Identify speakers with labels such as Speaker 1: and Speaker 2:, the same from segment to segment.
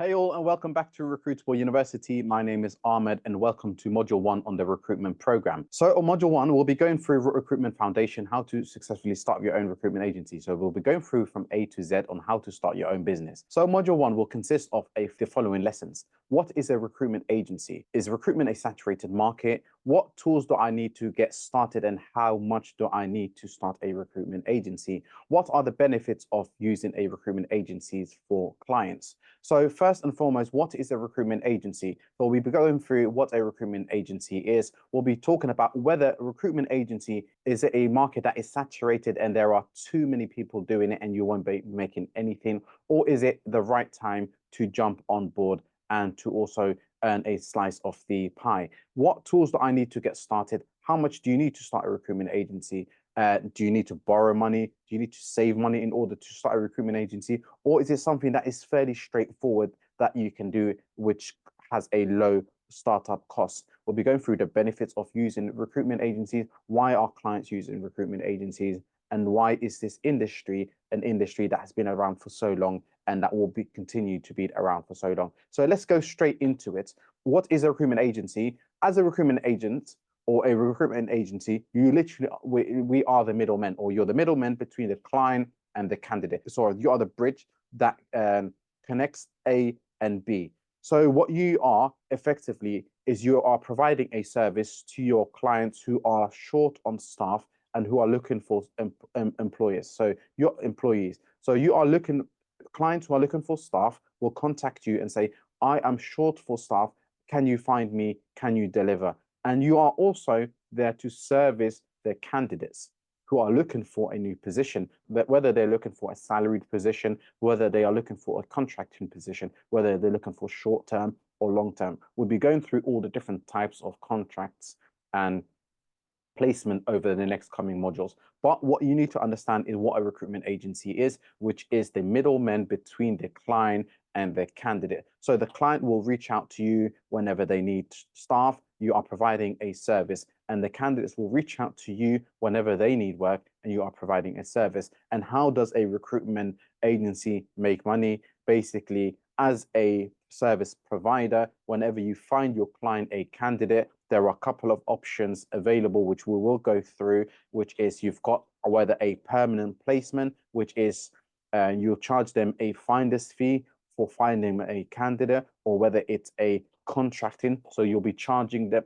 Speaker 1: Hey all, and welcome back to Recruitable University. My name is Ahmed, and welcome to Module 1 on the recruitment program. So on Module 1, we'll be going through Recruitment Foundation, how to successfully start your own recruitment agency. So we'll be going through from A to Z on how to start your own business. So Module 1 will consist of the following lessons. What is a recruitment agency? Is recruitment a saturated market? What tools do I need to get started, and how much do I need to start a recruitment agency? What are the benefits of using a recruitment agencies for clients? So first and foremost, what is a recruitment agency? Well, we'll be going through what a recruitment agency is. We'll be talking about whether a recruitment agency is a market that is saturated and there are too many people doing it and you won't be making anything, or is it the right time to jump on board and to also earn a slice of the pie? What tools do I need to get started? How much do you need to start a recruitment agency? Do you need to borrow money? Do you need to save money in order to start a recruitment agency? Or is it something that is fairly straightforward that you can do, which has a low startup cost? We'll be going through the benefits of using recruitment agencies, why are clients using recruitment agencies, and why is this industry an industry that has been around for so long and that will continue to be around for so long. So let's go straight into it. What is a recruitment agency? As a recruitment agent, or a recruitment agency, you literally, we are the middlemen, or you're the middleman between the client and the candidate. So you are the bridge that connects A and B. So what you are effectively is you are providing a service to your clients who are short on staff and who are looking for employers. So your employees. So you are looking, clients who are looking for staff will contact you and say, I am short for staff. Can you find me? Can you deliver? And you are also there to service the candidates who are looking for a new position, whether they're looking for a salaried position, whether they are looking for a contracting position, whether they're looking for short-term or long-term. We'll be going through all the different types of contracts and placement over the next coming modules. But what you need to understand is what a recruitment agency is, which is the middleman between the client and the candidate. So the client will reach out to you whenever they need staff. You are providing a service, and the candidates will reach out to you whenever they need work, and you are providing a service. And how does a recruitment agency make money? Basically, as a service provider, whenever you find your client a candidate, there are a couple of options available, which we will go through, which is you've got whether a permanent placement, which is you'll charge them a finder's fee for finding a candidate, or whether it's a contracting, so you'll be charging them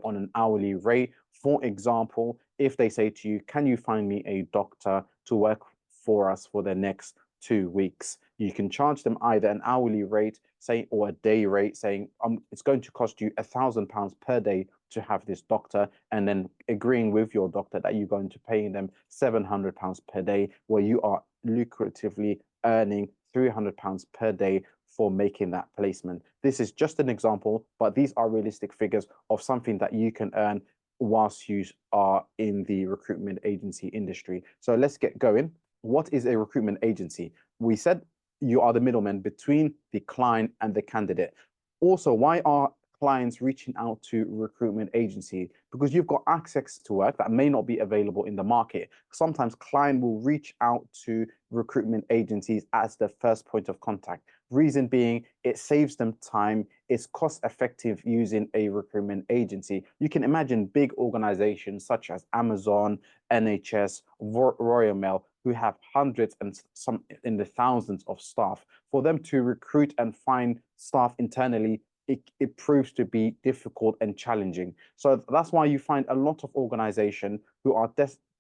Speaker 1: on an hourly rate. For example, if they say to you, can you find me a doctor to work for us for the next 2 weeks, you can charge them either an hourly rate, say, or a day rate, saying it's going to cost you £1,000 per day to have this doctor, and then agreeing with your doctor that you're going to pay them £700 per day, where you are lucratively earning £300 per day for making that placement. This is just an example, but these are realistic figures of something that you can earn whilst you are in the recruitment agency industry. So let's get going. What is a recruitment agency? We said you are the middleman between the client and the candidate. Also, why are clients reaching out to recruitment agency? Because you've got access to work that may not be available in the market. Sometimes client will reach out to recruitment agencies as the first point of contact. Reason being, it saves them time. It's cost effective using a recruitment agency. You can imagine big organizations such as Amazon, NHS, Royal Mail, who have hundreds and some in the thousands of staff. For them to recruit and find staff internally, it proves to be difficult and challenging. So that's why you find a lot of organizations who are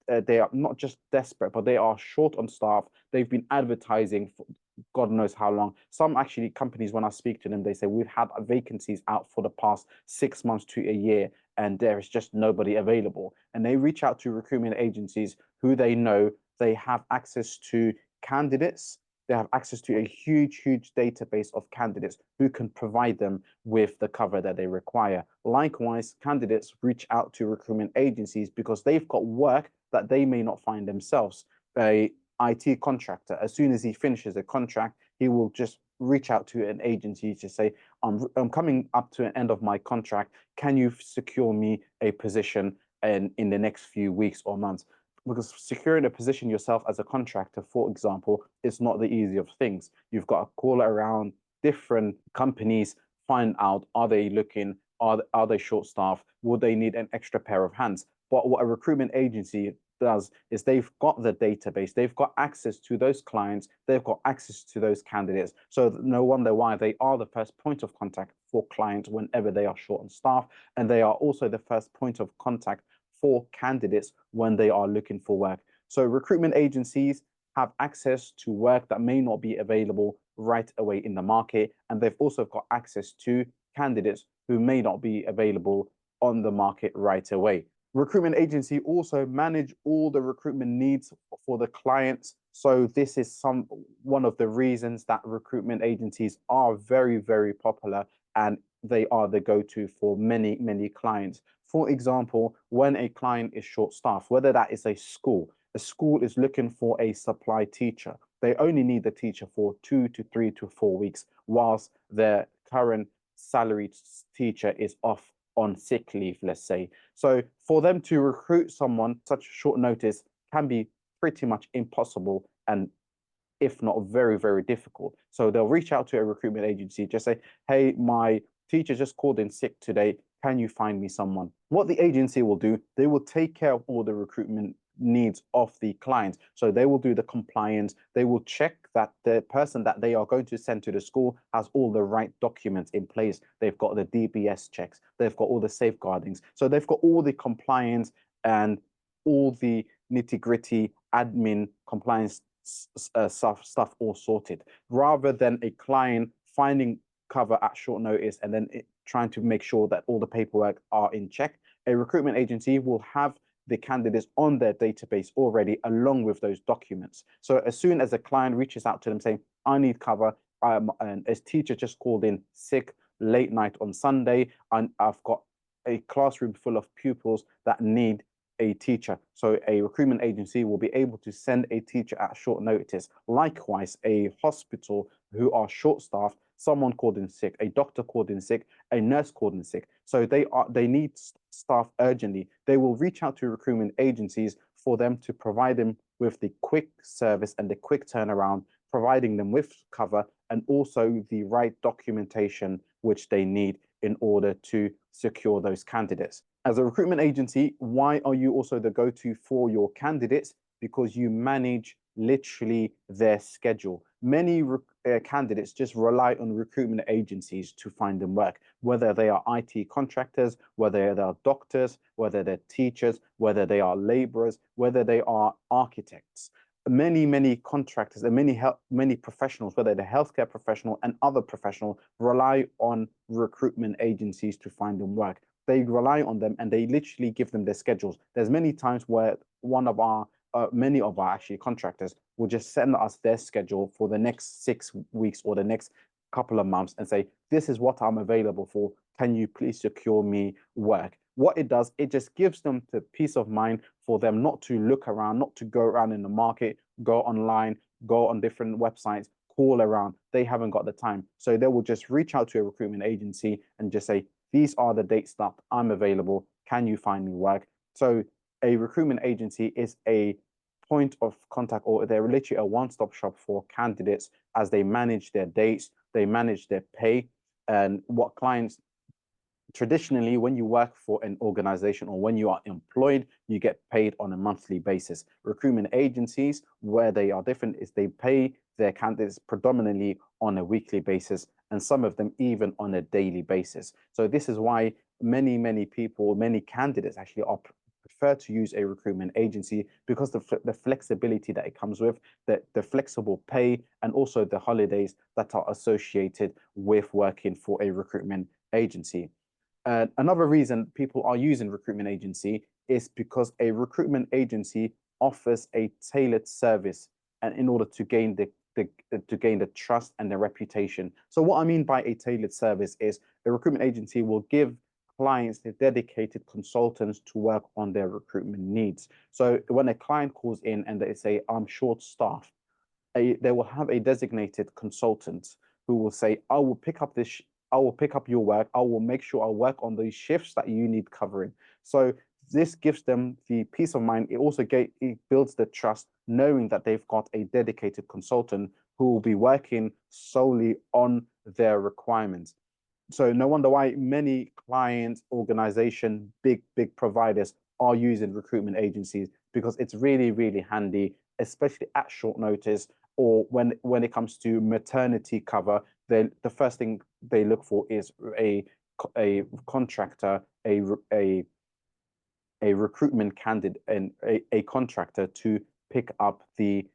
Speaker 1: they are not just desperate, but they are short on staff. They've been advertising for God knows how long. Some actually companies, when I speak to them, they say we've had vacancies out for the past 6 months to a year, and there is just nobody available. And they reach out to recruitment agencies who they know they have access to candidates. They have access to a huge database of candidates who can provide them with the cover that they require. Likewise, candidates reach out to recruitment agencies because they've got work that they may not find themselves. A IT contractor, as soon as he finishes a contract, he will just reach out to an agency to say, I'm coming up to an end of my contract. Can you secure me a position in the next few weeks or months? Because securing a position yourself as a contractor, for example, is not the easy of things. You've got to call around, different companies find out, are they looking, are they short staffed? Will they need an extra pair of hands? But what a recruitment agency does is they've got the database, they've got access to those clients, they've got access to those candidates. So no wonder why they are the first point of contact for clients whenever they are short on staff. And they are also the first point of contact for candidates when they are looking for work. So recruitment agencies have access to work that may not be available right away in the market. And they've also got access to candidates who may not be available on the market right away. Recruitment agency also manage all the recruitment needs for the clients. So this is one of the reasons that recruitment agencies are very, very popular, and they are the go-to for many, many clients. For example, when a client is short-staffed, whether that is a school is looking for a supply teacher. They only need the teacher for 2 to 3 to 4 weeks, whilst their current salaried teacher is off on sick leave, let's say. So for them to recruit someone such short notice can be pretty much impossible, and if not very, very difficult. So they'll reach out to a recruitment agency, just say, hey, my teacher just called in sick today. Can you find me someone? What the agency will do, they will take care of all the recruitment needs of the client. So they will do the compliance. They will check that the person that they are going to send to the school has all the right documents in place. They've got the DBS checks. They've got all the safeguardings. So they've got all the compliance and all the nitty-gritty admin compliance stuff all sorted, rather than a client finding cover at short notice and then trying to make sure that all the paperwork are in check. A recruitment agency will have the candidates on their database already, along with those documents. So as soon as a client reaches out to them saying, I need cover, and a teacher just called in sick late night on Sunday, and I've got a classroom full of pupils that need a teacher. So a recruitment agency will be able to send a teacher at short notice. Likewise, a hospital who are short-staffed, someone called in sick, a doctor called in sick, a nurse called in sick. So they need staff urgently. They will reach out to recruitment agencies for them to provide them with the quick service and the quick turnaround, providing them with cover and also the right documentation which they need in order to secure those candidates. As a recruitment agency, why are you also the go-to for your candidates? Because you manage literally their schedule. Many candidates just rely on recruitment agencies to find them work, whether they are IT contractors, whether they are doctors, whether they're teachers, whether they are laborers, whether they are architects. Many contractors and many professionals, whether they're healthcare professional and other professional, rely on recruitment agencies to find them work. They rely on them and they literally give them their schedules. There's many times where many of our actually contractors will just send us their schedule for the next 6 weeks or the next couple of months and say, this is what I'm available for. Can you please secure me work? What it does, it just gives them the peace of mind for them not to look around, not to go around in the market, go online, go on different websites, call around. They haven't got the time. So they will just reach out to a recruitment agency and just say, these are the dates that I'm available. Can you find me work? So a recruitment agency is a point of contact, or they're literally a one-stop shop for candidates as they manage their dates, they manage their pay, and what clients traditionally, when you work for an organization or when you are employed, you get paid on a monthly basis. Recruitment agencies, where they are different, is they pay their candidates predominantly on a weekly basis, and some of them even on a daily basis. So this is why many people, many candidates actually prefer to use a recruitment agency, because the flexibility that it comes with, the flexible pay, and also the holidays that are associated with working for a recruitment agency. Another reason people are using recruitment agency is because a recruitment agency offers a tailored service, and in order to gain the trust and the reputation. So what I mean by a tailored service is a recruitment agency will give clients the dedicated consultants to work on their recruitment needs. So when a client calls in and they say, I'm short-staffed, they will have a designated consultant who will say, I will pick up your work. I will make sure I work on these shifts that you need covering. So this gives them the peace of mind. It also it builds the trust, knowing that they've got a dedicated consultant who will be working solely on their requirements. So no wonder why many clients, organization, big providers are using recruitment agencies, because it's really, really handy, especially at short notice, or when it comes to maternity cover. Then the first thing they look for is a contractor, a recruitment candidate, and a contractor to pick up the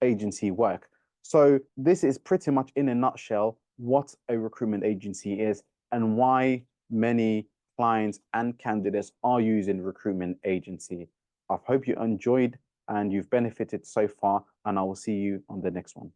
Speaker 1: agency work. So this is pretty much in a nutshell what a recruitment agency is and why many clients and candidates are using recruitment agency. I hope you enjoyed and you've benefited so far, and I will see you on the next one.